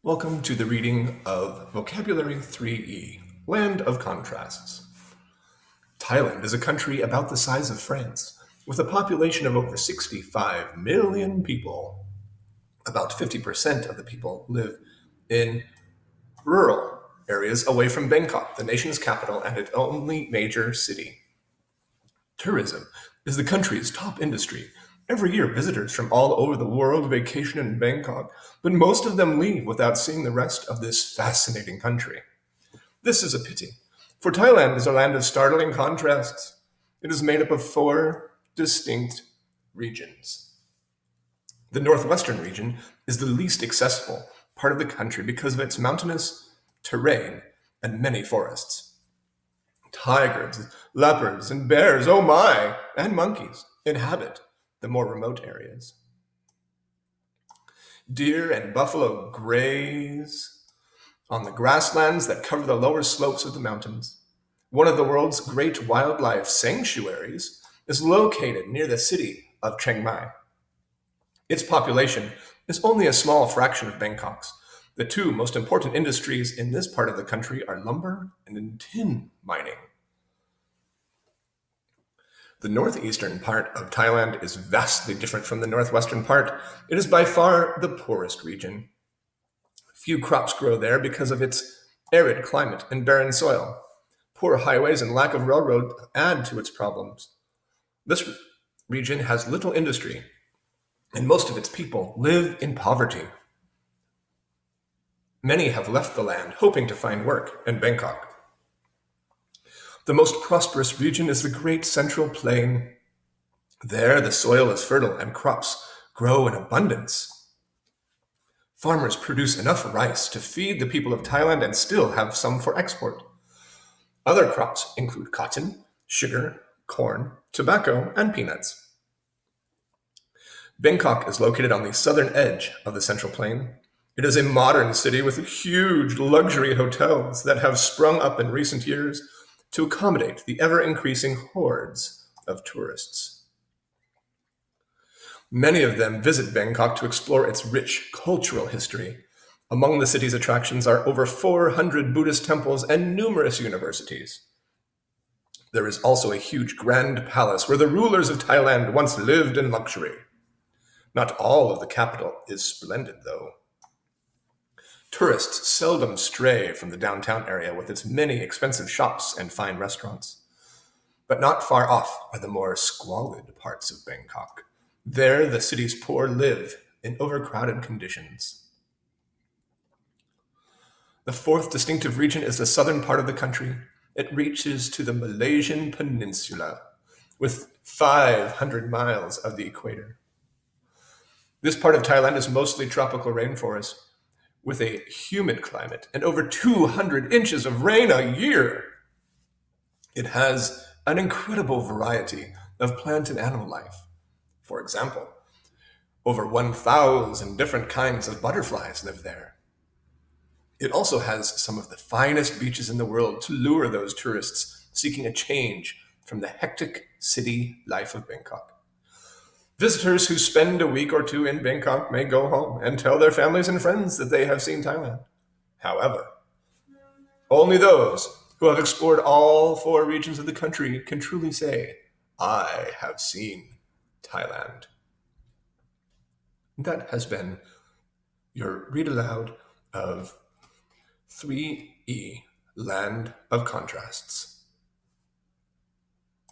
Welcome to the reading of Vocabulary 3E, Land of Contrasts. Thailand is a country about the size of France, with a population of over 65 million people. About 50% of the people live in rural areas away from Bangkok, the nation's capital and its only major city. Tourism is the country's top industry. Every year, visitors from all over the world vacation in Bangkok, but most of them leave without seeing the rest of this fascinating country. This is a pity, for Thailand is a land of startling contrasts. It is made up of four distinct regions. The northwestern region is the least accessible part of the country because of its mountainous terrain and many forests. Tigers, leopards, and bears, oh my, and monkeys inhabit the more remote areas. Deer and buffalo graze on the grasslands that cover the lower slopes of the mountains. One of the world's great wildlife sanctuaries is located near the city of Chiang Mai. Its population is only a small fraction of Bangkok's. The two most important industries in this part of the country are lumber and tin mining. The northeastern part of Thailand is vastly different from the northwestern part. It is by far the poorest region. Few crops grow there because of its arid climate and barren soil. Poor highways and lack of railroad add to its problems. This region has little industry, and most of its people live in poverty. Many have left the land hoping to find work in Bangkok. The most prosperous region is the Great Central Plain. There, the soil is fertile and crops grow in abundance. Farmers produce enough rice to feed the people of Thailand and still have some for export. Other crops include cotton, sugar, corn, tobacco, and peanuts. Bangkok is located on the southern edge of the Central Plain. It is a modern city with huge luxury hotels that have sprung up in recent years to accommodate the ever-increasing hordes of tourists. Many of them visit Bangkok to explore its rich cultural history. Among the city's attractions are over 400 Buddhist temples and numerous universities. There is also a huge grand palace where the rulers of Thailand once lived in luxury. Not all of the capital is splendid, though. Tourists seldom stray from the downtown area with its many expensive shops and fine restaurants. But not far off are the more squalid parts of Bangkok. There, the city's poor live in overcrowded conditions. The fourth distinctive region is the southern part of the country. It reaches to the Malaysian peninsula, with 500 miles of the equator. This part of Thailand is mostly tropical rainforest, with a humid climate and over 200 inches of rain a year. It has an incredible variety of plant and animal life. For example, over 1,000 different kinds of butterflies live there. It also has some of the finest beaches in the world to lure those tourists seeking a change from the hectic city life of Bangkok. Visitors who spend a week or two in Bangkok may go home and tell their families and friends that they have seen Thailand. However, only those who have explored all four regions of the country can truly say, I have seen Thailand. That has been your read aloud of 3E, Land of Contrasts.